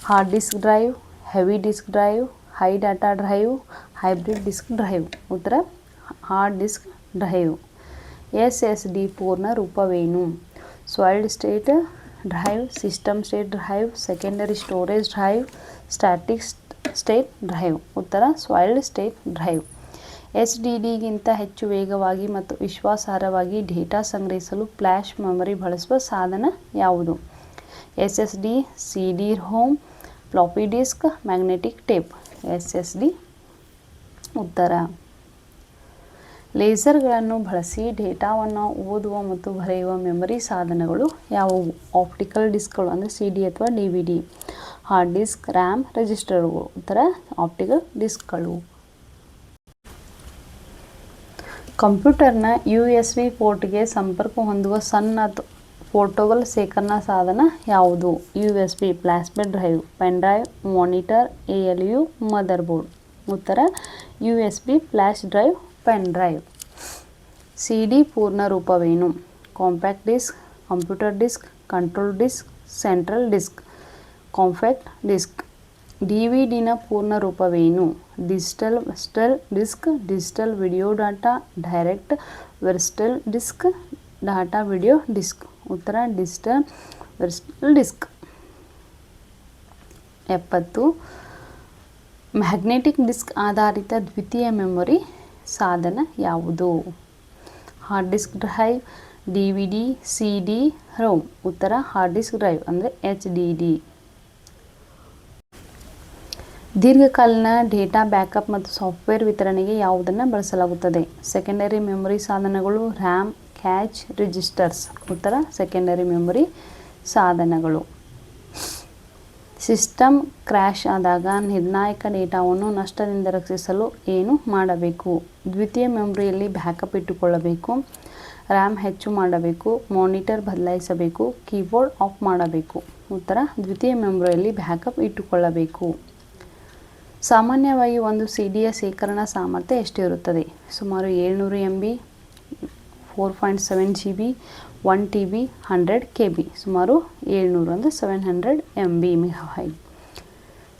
Hard disk drive, heavy disk drive, high data drive, hybrid disk drive. ಉತ್ತರ ಹಾರ್ಡ್ ಡಿಸ್ಕ್ ಡ್ರೈವ್. SSD ಪೂರ್ಣ ರೂಪವೇನು? Solid state drive, system state drive, secondary storage drive, static state drive. ಉತ್ತರ ಸಾಲಿಡ್ ಸ್ಟೇಟ್ ಡ್ರೈವ್. HDDಗಿಂತ ಹೆಚ್ಚು ವೇಗವಾಗಿ ಮತ್ತು ವಿಶ್ವಾಸಾರ್ಹವಾಗಿ data ಸಂಗ್ರಹಿಸಲು ಫ್ಲ್ಯಾಶ್ ಮೆಮೊರಿ ಬಳಸುವ ಸಾಧನ ಯಾವುದು? SSD, CD-ROM, floppy disk, magnetic tape. SSD ಉತ್ತರ. ಲೇಸರ್ಗಳನ್ನು ಬಳಸಿ ಡೇಟಾವನ್ನು ಓದುವ ಮತ್ತು ಬರೆಯುವ ಮೆಮೊರಿ ಸಾಧನಗಳು ಯಾವುವು? ಆಪ್ಟಿಕಲ್ ಡಿಸ್ಕ್ಗಳು ಅಂದರೆ CD ಅಥವಾ DVD, ಹಾರ್ಡ್ ಡಿಸ್ಕ್, ರ್ಯಾಮ್, ರಿಜಿಸ್ಟರ್ಗಳು. ಉತ್ತರ ಆಪ್ಟಿಕಲ್ ಡಿಸ್ಕ್ಗಳು. ಕಂಪ್ಯೂಟರ್ನ USB ಪೋರ್ಟ್ಗೆ ಸಂಪರ್ಕ ಹೊಂದುವ ಸಣ್ಣ ಪೋರ್ಟಬಲ್ ಶೇಖರಣಾ ಸಾಧನ ಯಾವುದು? USB, flash bed drive, pen drive, monitor, ALU, motherboard. ಉತ್ತರ USB, flash drive, pen drive. CD ಪೂರ್ಣ ರೂಪವೇನು? Compact disk, computer disk, control disk, central disk. Compact disk. DVDನ ಪೂರ್ಣ ರೂಪವೇನು? Digital virtual disk, digital video data, direct virtual disk, data video disk. ಉತ್ತರ digital virtual disk. 70. Magnetic disk ಆಧಾರಿತ ದ್ವಿತೀಯ memory ಸಾಧನ ಯಾವುದು? Hard disk drive, DVD, CD-ROM. ಉತ್ತರ hard disk drive ಅಂದರೆ HDD. ದೀರ್ಘಕಾಲೀನ ಡೇಟಾ ಬ್ಯಾಕಪ್ ಮತ್ತು ಸಾಫ್ಟ್ವೇರ್ ವಿತರಣೆಗೆ ಯಾವುದನ್ನು ಬಳಸಲಾಗುತ್ತದೆ? ಸೆಕೆಂಡರಿ ಮೆಮೊರಿ ಸಾಧನಗಳು, ರ್ಯಾಮ್, ಕ್ಯಾಚ್, ರಿಜಿಸ್ಟರ್ಸ್. ಉತ್ತರ ಸೆಕೆಂಡರಿ ಮೆಮೊರಿ ಸಾಧನಗಳು. ಸಿಸ್ಟಮ್ ಕ್ರ್ಯಾಶ್ ಆದಾಗ ನಿರ್ಣಾಯಕ ಡೇಟಾವನ್ನು ನಷ್ಟದಿಂದ ರಕ್ಷಿಸಲು ಏನು ಮಾಡಬೇಕು? ದ್ವಿತೀಯ ಮೆಮೊರಿಯಲ್ಲಿ ಬ್ಯಾಕಪ್ ಇಟ್ಟುಕೊಳ್ಳಬೇಕು, ರ್ಯಾಮ್ ಹೆಚ್ಚು ಮಾಡಬೇಕು, ಮಾನಿಟರ್ ಬದಲಾಯಿಸಬೇಕು, ಕೀಬೋರ್ಡ್ ಆಫ್ ಮಾಡಬೇಕು. ಉತ್ತರ ದ್ವಿತೀಯ ಮೆಮೊರಿಯಲ್ಲಿ ಬ್ಯಾಕಪ್ ಇಟ್ಟುಕೊಳ್ಳಬೇಕು. ಸಾಮಾನ್ಯವಾಗಿ ಒಂದು CDಯ ಶೇಖರಣಾ ಸಾಮರ್ಥ್ಯ ಎಷ್ಟು ಇರುತ್ತದೆ? ಸುಮಾರು 700 MB, 4.7 GB, 1 TB, 100 KB. ಸುಮಾರು 700 ಅಂದರೆ 700 MB MB.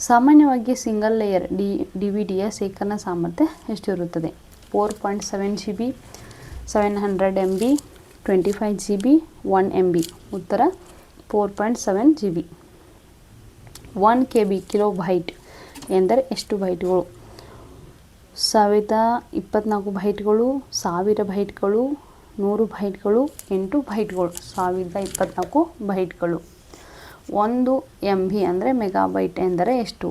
ಸಾಮಾನ್ಯವಾಗಿ ಸಿಂಗಲ್ ಲೇಯರ್ DVDಯ ಶೇಖರಣಾ ಸಾಮರ್ಥ್ಯ ಎಷ್ಟು ಇರುತ್ತದೆ? 4.7 GB, 700 MB, 25 GB, 1 MB. ಉತ್ತರ 4.7 GB. 1 KB ಕಿಲೋಬೈಟ್ ಎಂದರೆ ಎಷ್ಟು ಬೈಟ್ಗಳು? 1024 ಬೈಟ್ಗಳು, 1000 ಬೈಟ್ಗಳು, 100 ಬೈಟ್ಗಳು, 8 ಬೈಟ್ಗಳು. 1024 ಬೈಟ್ಗಳು. 1 MB ಅಂದರೆ ಮೆಗಾಬೈಟ್ ಎಂದರೆ ಎಷ್ಟು?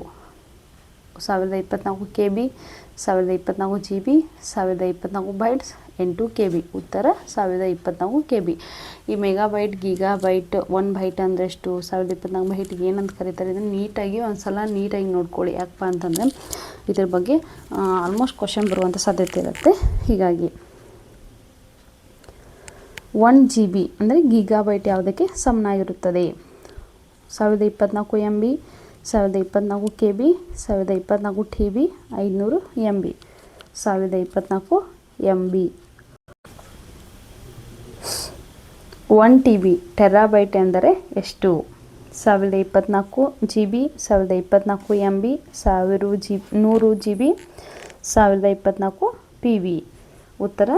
1024 KB, 1024 GB, 1024 ಬೈಟ್ಸ್, 8 KB. ಉತ್ತರ 1024 KB. ಈ ಮೆಗಾಬೈಟ್, ಗೀಗಾಬೈಟ್, 1 ಬೈಟ್ ಅಂದರೆ ಎಷ್ಟು? 1024 ಬೈಟ್ಗೆ ಏನಂತ ಕರೀತಾರೆ? ಇದನ್ನು ನೀಟಾಗಿ ನೀಟಾಗಿ ನೋಡ್ಕೊಳ್ಳಿ. ಯಾಕಪ್ಪ ಅಂತಂದರೆ ಇದ್ರ ಬಗ್ಗೆ ಆಲ್ಮೋಸ್ಟ್ ಕ್ವಶನ್ ಬರುವಂಥ ಸಾಧ್ಯತೆ ಇರುತ್ತೆ. ಹೀಗಾಗಿ 1 GB ಅಂದರೆ ಗೀಗಾಬೈಟ್ ಯಾವುದಕ್ಕೆ ಸಮನಾಗಿರುತ್ತದೆ? 1024 MB, 1024 KB, 1024 TB, 500 MB. 1024 MB. 1 TB terabyte ಎಂದರೆ ಎಷ್ಟು? 1024 GB, 1024 MB, 100 GB, 1024 PB. ಉತ್ತರ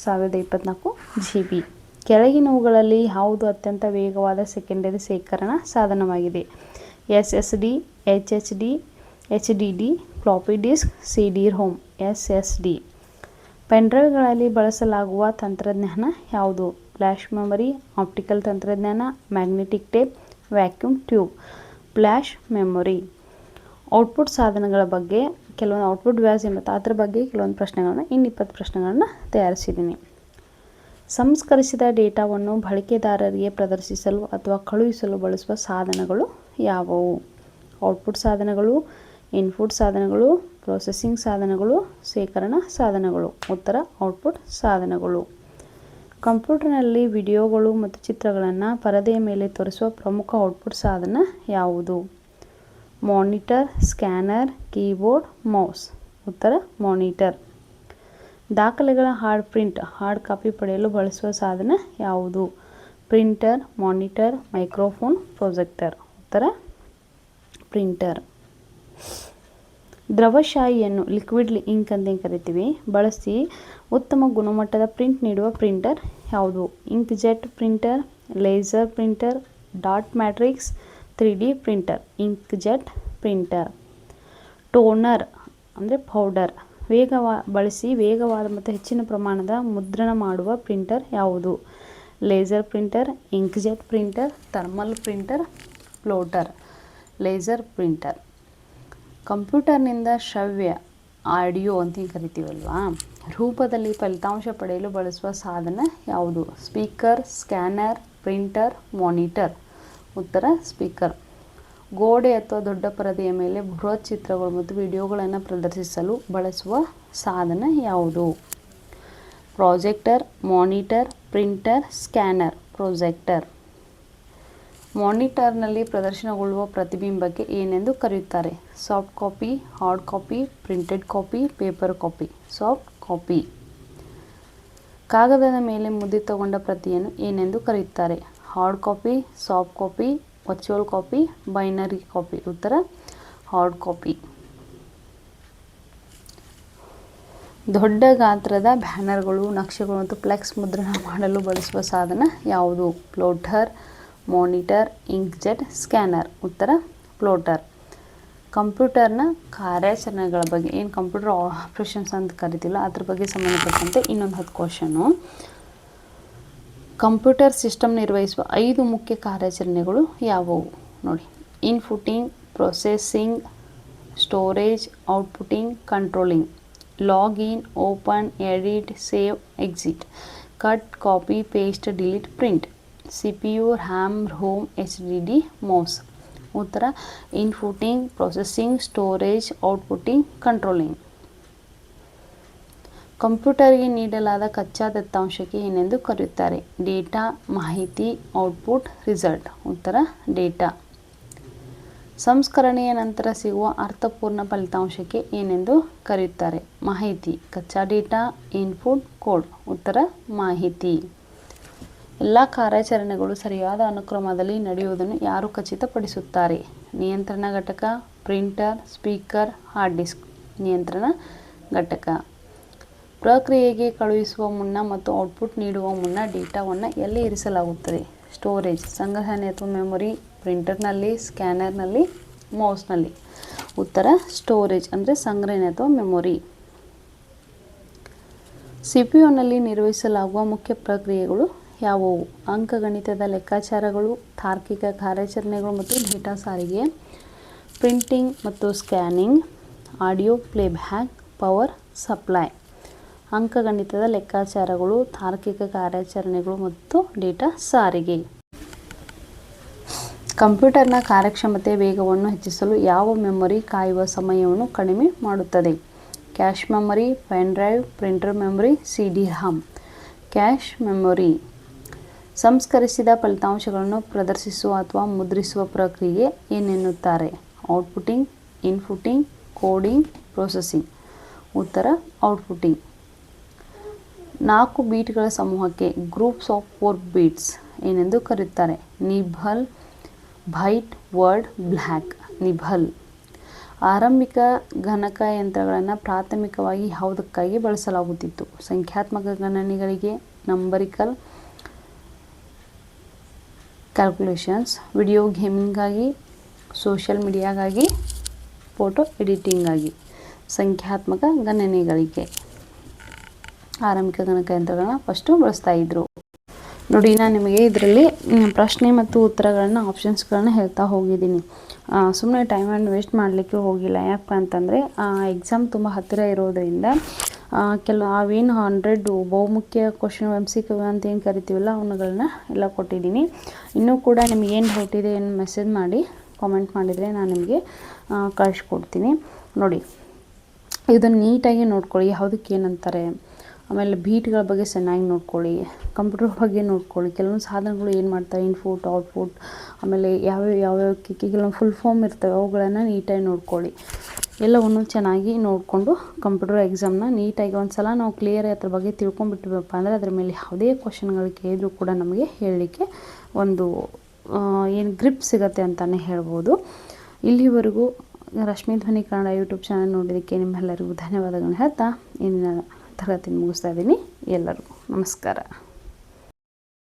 1024 GB. ಕೆಳಗಿನವುಗಳಲ್ಲಿ ಯಾವುದು ಅತ್ಯಂತ ವೇಗವಾದ ಸೆಕೆಂಡರಿ ಶೇಖರಣಾ ಸಾಧನವಾಗಿದೆ? SSD, HHD, HDD, ಫ್ಲಾಪಿ ಡಿಸ್ಕ್, CD-ROM. SSD. ಪೆನ್ಡ್ರೈವ್ಗಳಲ್ಲಿ ಬಳಸಲಾಗುವ ತಂತ್ರಜ್ಞಾನ ಯಾವುದು? ಫ್ಲ್ಯಾಶ್ ಮೆಮೊರಿ, ಆಪ್ಟಿಕಲ್ ತಂತ್ರಜ್ಞಾನ, magnetic tape, vacuum tube. Flash memory. Output ಸಾಧನಗಳ ಬಗ್ಗೆ ಕೆಲವೊಂದು ಔಟ್ಪುಟ್ ಡಿವೈಸ್ ಮತ್ತು ಅದರ ಬಗ್ಗೆ ಕೆಲವೊಂದು ಪ್ರಶ್ನೆಗಳನ್ನು 20 ಪ್ರಶ್ನೆಗಳನ್ನು ತಯಾರಿಸಿದ್ದೀನಿ. ಸಂಸ್ಕರಿಸಿದ ಡೇಟಾವನ್ನು ಬಳಕೆದಾರರಿಗೆ ಪ್ರದರ್ಶಿಸಲು ಅಥವಾ ಕಳುಹಿಸಲು ಬಳಸುವ ಸಾಧನಗಳು ಯಾವುವು? ಔಟ್ಪುಟ್ ಸಾಧನಗಳು, ಇನ್ಪುಟ್ ಸಾಧನಗಳು, ಪ್ರೊಸೆಸಿಂಗ್ ಸಾಧನಗಳು, ಶೇಖರಣಾ ಸಾಧನಗಳು. ಉತ್ತರ ಔಟ್ಪುಟ್ ಸಾಧನಗಳು. ಕಂಪ್ಯೂಟರ್ನಲ್ಲಿ ವಿಡಿಯೋಗಳು ಮತ್ತು ಚಿತ್ರಗಳನ್ನು ಪರದೆಯ ಮೇಲೆ ತೋರಿಸುವ ಪ್ರಮುಖ ಔಟ್ಪುಟ್ ಸಾಧನ ಯಾವುದು? Monitor, scanner, keyboard, mouse. ಉತ್ತರ ಮಾನಿಟರ್. ದಾಖಲೆಗಳ ಹಾರ್ಡ್ ಕಾಪಿ ಪಡೆಯಲು ಬಳಸುವ ಸಾಧನ ಯಾವುದು? Printer, monitor, microphone, projector. ಉತ್ತರ ಪ್ರಿಂಟರ್. ದ್ರವಶಾಹಿಯನ್ನು ಲಿಕ್ವಿಡ್ ಇಂಕ್ ಅಂತ ಕರಿತೀವಿ ಬಳಸಿ ಉತ್ತಮ ಗುಣಮಟ್ಟದ ಪ್ರಿಂಟ್ ನೀಡುವ ಪ್ರಿಂಟರ್ ಯಾವುದು? Ink jet printer, laser printer, dot matrix, 3D printer. Ink jet printer. Toner ಅಂದರೆ ಪೌಡರ್ ಬಳಸಿ ವೇಗವಾದ ಮತ್ತು ಹೆಚ್ಚಿನ ಪ್ರಮಾಣದ ಮುದ್ರಣ ಮಾಡುವ ಪ್ರಿಂಟರ್ ಯಾವುದು? Laser printer, ink jet printer, thermal printer, plotter. Laser printer. ಕಂಪ್ಯೂಟರ್ನಿಂದ ಶ್ರವ್ಯ audio ಅಂತ ಕರಿತೀವಲ್ವಾ ರೂಪದಲ್ಲಿ ಫಲಿತಾಂಶ ಪಡೆಯಲು ಬಳಸುವ ಸಾಧನ ಯಾವುದು? Speaker, scanner, printer, monitor. ಉತ್ತರ ಸ್ಪೀಕರ್. ಗೋಡೆ ಅಥವಾ ದೊಡ್ಡ ಪರದೆಯ ಮೇಲೆ ಬೃಹತ್ ಚಿತ್ರಗಳು ಮತ್ತು ವಿಡಿಯೋಗಳನ್ನು ಪ್ರದರ್ಶಿಸಲು ಬಳಸುವ ಸಾಧನ ಯಾವುದು? Projector, monitor, printer, scanner. Projector. ಮಾನಿಟರ್ನಲ್ಲಿ ಪ್ರದರ್ಶನಗೊಳ್ಳುವ ಪ್ರತಿಬಿಂಬಕ್ಕೆ ಏನೆಂದು ಕರೆಯುತ್ತಾರೆ? Soft copy, hard copy, printed copy, paper copy. Soft copy. ಕಾಗದದ ಮೇಲೆ ಮುದ್ರಿತಗೊಂಡ ಪ್ರತಿಯನ್ನು ಏನೆಂದು ಕರೆಯುತ್ತಾರೆ? Hard copy, soft copy, virtual copy, binary copy. ಉತ್ತರ ಹಾರ್ಡ್ ಕಾಪಿ. ದೊಡ್ಡ ಗಾತ್ರದ ಬ್ಯಾನರ್ಗಳು, ನಕ್ಷೆಗಳು ಮತ್ತು ಫ್ಲೆಕ್ಸ್ ಮುದ್ರಣ ಮಾಡಲು ಬಳಸುವ ಸಾಧನ ಯಾವುದು? Floater, monitor, inkjet, scanner. ಉತ್ತರ ಫ್ಲೋಟರ್. ಕಂಪ್ಯೂಟರ್ನ ಕಾರ್ಯಾಚರಣೆಗಳ ಬಗ್ಗೆ ಏನು ಕಂಪ್ಯೂಟರ್ ಆಪರೇಷನ್ಸ್ ಅಂತ ಕರಿತಿಲ್ಲ ಅದ್ರ ಬಗ್ಗೆ ಸಂಬಂಧಪಟ್ಟಂತೆ ಇನ್ನೊಂದು 10 ಕ್ವಶನು. ಕಂಪ್ಯೂಟರ್ ಸಿಸ್ಟಮ್ ನಿರ್ವಹಿಸುವ 5 ಮುಖ್ಯ ಕಾರ್ಯಾಚರಣೆಗಳು ಯಾವುವು? ನೋಡಿ, inputting, processing, storage, outputting, controlling. Login, open, edit, save, exit. Cut, copy, paste, delete, print. CPU, RAM, ROM, HDD, mouse. ಉತ್ತರ inputting, processing, storage, outputting, controlling. ಕಂಪ್ಯೂಟರ್ಗೆ ನೀಡಲಾದ ಕಚ್ಚಾ ದತ್ತಾಂಶಕ್ಕೆ ಏನೆಂದು ಕರೆಯುತ್ತಾರೆ? ಡೇಟಾ, ಮಾಹಿತಿ, ಔಟ್ಪುಟ್, ರಿಸಲ್ಟ್. ಉತ್ತರ ಡೇಟಾ. ಸಂಸ್ಕರಣೆಯ ನಂತರ ಸಿಗುವ ಅರ್ಥಪೂರ್ಣ ಫಲಿತಾಂಶಕ್ಕೆ ಏನೆಂದು ಕರೆಯುತ್ತಾರೆ? ಮಾಹಿತಿ. ಕಚ್ಚಾ ಡೇಟಾ, ಇನ್ಪುಟ್, ಕೋಡ್. ಉತ್ತರ ಮಾಹಿತಿ. ಎಲ್ಲ ಕಾರ್ಯಾಚರಣೆಗಳು ಸರಿಯಾದ ಅನುಕ್ರಮದಲ್ಲಿ ನಡೆಯುವುದನ್ನು ಯಾರು ಖಚಿತಪಡಿಸುತ್ತಾರೆ? ನಿಯಂತ್ರಣ ಘಟಕ, ಪ್ರಿಂಟರ್, ಸ್ಪೀಕರ್, ಹಾರ್ಡ್ ಡಿಸ್ಕ್. ನಿಯಂತ್ರಣ ಘಟಕ. ಪ್ರಕ್ರಿಯೆಗೆ ಕಳುಹಿಸುವ ಮುನ್ನ ಮತ್ತು ಔಟ್ಪುಟ್ ನೀಡುವ ಮುನ್ನ ಡೇಟಾವನ್ನು ಎಲ್ಲಿ ಇರಿಸಲಾಗುತ್ತದೆ? ಸ್ಟೋರೇಜ್, ಸಂಗ್ರಹಣೆ ಅಥವಾ ಮೆಮೊರಿ, ಪ್ರಿಂಟರ್ನಲ್ಲಿ, ಸ್ಕ್ಯಾನರ್ನಲ್ಲಿ, ಮೌಸ್ನಲ್ಲಿ. ಉತ್ತರ ಸ್ಟೋರೇಜ್ ಅಂದರೆ ಸಂಗ್ರಹಣೆ ಅಥವಾ ಮೆಮೊರಿ. CPUನಲ್ಲಿ ನಿರ್ವಹಿಸಲಾಗುವ ಮುಖ್ಯ ಪ್ರಕ್ರಿಯೆಗಳು ಯಾವುವು? ಅಂಕಗಣಿತದ ಲೆಕ್ಕಾಚಾರಗಳು, ತಾರ್ಕಿಕ ಕಾರ್ಯಾಚರಣೆಗಳು ಮತ್ತು ಡೇಟಾ ಸಾರಿಗೆ, ಪ್ರಿಂಟಿಂಗ್ ಮತ್ತು scanning, audio playback, power supply. ಅಂಕಗಣಿತದ ಲೆಕ್ಕಾಚಾರಗಳು, ತಾರ್ಕಿಕ ಕಾರ್ಯಾಚರಣೆಗಳು ಮತ್ತು ಡೇಟಾ ಸಾರಿಗೆ. ಕಂಪ್ಯೂಟರ್ನ ಕಾರ್ಯಕ್ಷಮತೆ ವೇಗವನ್ನು ಹೆಚ್ಚಿಸಲು ಯಾವ ಮೆಮೊರಿ ಕಾಯುವ ಸಮಯವನ್ನು ಕಡಿಮೆ ಮಾಡುತ್ತದೆ? Cache memory, pen drive, printer memory, CD RAM. Cache memory. ಸಂಸ್ಕರಿಸಿದ ಫಲಿತಾಂಶಗಳನ್ನು ಪ್ರದರ್ಶಿಸುವ ಅಥವಾ ಮುದ್ರಿಸುವ ಪ್ರಕ್ರಿಯೆ ಏನೆನ್ನುತ್ತಾರೆ? ಔಟ್ಪುಟಿಂಗ್, ಇನ್ಪುಟಿಂಗ್, ಕೋಡಿಂಗ್, ಪ್ರೊಸೆಸಿಂಗ್. ಉತ್ತರ ಔಟ್ಪುಟಿಂಗ್. 4 ಬೀಟ್ಗಳ ಸಮೂಹಕ್ಕೆ ಗ್ರೂಪ್ಸ್ ಆಫ್ 4 ಬೀಟ್ಸ್ ಏನೆಂದು ಕರೆಯುತ್ತಾರೆ? Nibble, byte, word, block. Nibble. ಆರಂಭಿಕ ಗಣಕಯಂತ್ರಗಳನ್ನು ಪ್ರಾಥಮಿಕವಾಗಿ ಯಾವುದಕ್ಕಾಗಿ ಬಳಸಲಾಗುತ್ತಿತ್ತು? ಸಂಖ್ಯಾತ್ಮಕ ಗಣನೆಗಳಿಗೆ, ನಂಬರಿಕಲ್ ಕ್ಯಾಲ್ಕುಲೇಷನ್ಸ್, ವಿಡಿಯೋ ಗೇಮಿಂಗ್ಗಾಗಿ, ಸೋಷಿಯಲ್ ಮೀಡಿಯಾಗಾಗಿ, ಫೋಟೋ ಎಡಿಟಿಂಗ್ಗಾಗಿ. ಸಂಖ್ಯಾತ್ಮಕ ಗಣನೆಗಳಿಗೆ ಆರಂಭಿಕ ಗಣಕಯಂತ್ರಗಳನ್ನ ಫಸ್ಟು ಬಳಸ್ತಾ ಇದ್ರು. ನೋಡಿ, ನಾನು ನಿಮಗೆ ಇದರಲ್ಲಿ ಪ್ರಶ್ನೆ ಮತ್ತು ಉತ್ತರಗಳನ್ನು ಆಪ್ಷನ್ಸ್ಗಳನ್ನ ಹೇಳ್ತಾ ಹೋಗಿದ್ದೀನಿ. ಸುಮ್ಮನೆ ಟೈಮ್ ಆ್ಯಂಡ್ ವೇಸ್ಟ್ ಮಾಡಲಿಕ್ಕೆ ಹೋಗಿಲ್ಲ. ಯಾಕೆ ಅಂತಂದರೆ ಎಕ್ಸಾಮ್ ತುಂಬ ಹತ್ತಿರ ಇರೋದರಿಂದ ಅವೇನು 100 ಬಹುಮುಖ್ಯ ಕ್ವಶನ್ MCQ ಅಂತ ಏನು ಕರಿತೀವಲ್ಲ ಅವನ್ನುಗಳನ್ನ ಎಲ್ಲ ಕೊಟ್ಟಿದ್ದೀನಿ. ಇನ್ನೂ ಕೂಡ ನಿಮಗೆ ಏನು ಡೌಟ್ ಇದೆ ಏನು ಮೆಸೇಜ್ ಮಾಡಿ ಕಾಮೆಂಟ್ ಮಾಡಿದರೆ ನಾನು ನಿಮಗೆ ಕಳಿಸ್ಕೊಡ್ತೀನಿ. ನೋಡಿ, ಇದನ್ನು ನೀಟಾಗಿ ನೋಡ್ಕೊಳ್ಳಿ, ಯಾವುದಕ್ಕೆ ಏನಂತಾರೆ, ಆಮೇಲೆ ಬೀಟ್ಗಳ ಬಗ್ಗೆ ಚೆನ್ನಾಗಿ ನೋಡ್ಕೊಳ್ಳಿ, ಕಂಪ್ಯೂಟರ್ ಬಗ್ಗೆ ನೋಡ್ಕೊಳ್ಳಿ. ಕೆಲವೊಂದು ಸಾಧನಗಳು ಏನು ಮಾಡ್ತಾರೆ, ಇನ್ಪುಟ್, ಔಟ್ಪುಟ್, ಆಮೇಲೆ ಯಾವ್ಯಾವ ಕೆಲವೊಂದು ಫುಲ್ ಫಾರ್ಮ್ ಇರ್ತವೆ ಅವುಗಳನ್ನು ನೀಟಾಗಿ ನೋಡ್ಕೊಳ್ಳಿ. ಎಲ್ಲವನ್ನು ಚೆನ್ನಾಗಿ ನೋಡಿಕೊಂಡು ಕಂಪ್ಯೂಟರ್ ಎಕ್ಸಾಮ್ನ ನೀಟಾಗಿ ಒಂದು ಸಲ ನಾವು ಕ್ಲಿಯರಾಗಿ ಅದ್ರ ಬಗ್ಗೆ ತಿಳ್ಕೊಂಡ್ಬಿಟ್ಟಿವಪ್ಪ ಅಂದರೆ ಅದ್ರ ಮೇಲೆ ಯಾವುದೇ ಕ್ವಶನ್ಗಳು ಕೇಳಿದ್ರು ಕೂಡ ನಮಗೆ ಹೇಳಲಿಕ್ಕೆ ಒಂದು ಏನು ಗ್ರಿಪ್ ಸಿಗುತ್ತೆ ಅಂತಲೇ ಹೇಳ್ಬೋದು. ಇಲ್ಲಿವರೆಗೂ ರಶ್ಮಿ ಧ್ವನಿ ಕನ್ನಡ ಯೂಟ್ಯೂಬ್ ಚಾನಲ್ ನೋಡೋದಕ್ಕೆ ನಿಮ್ಮೆಲ್ಲರಿಗೂ ಧನ್ಯವಾದಗಳನ್ನ ಹೇಳ್ತಾ ಇಂದಿನ ತರಗತಿಯನ್ನು ಮುಗಿಸ್ತಾ ಇದ್ದೀನಿ. ಎಲ್ಲರಿಗೂ ನಮಸ್ಕಾರ.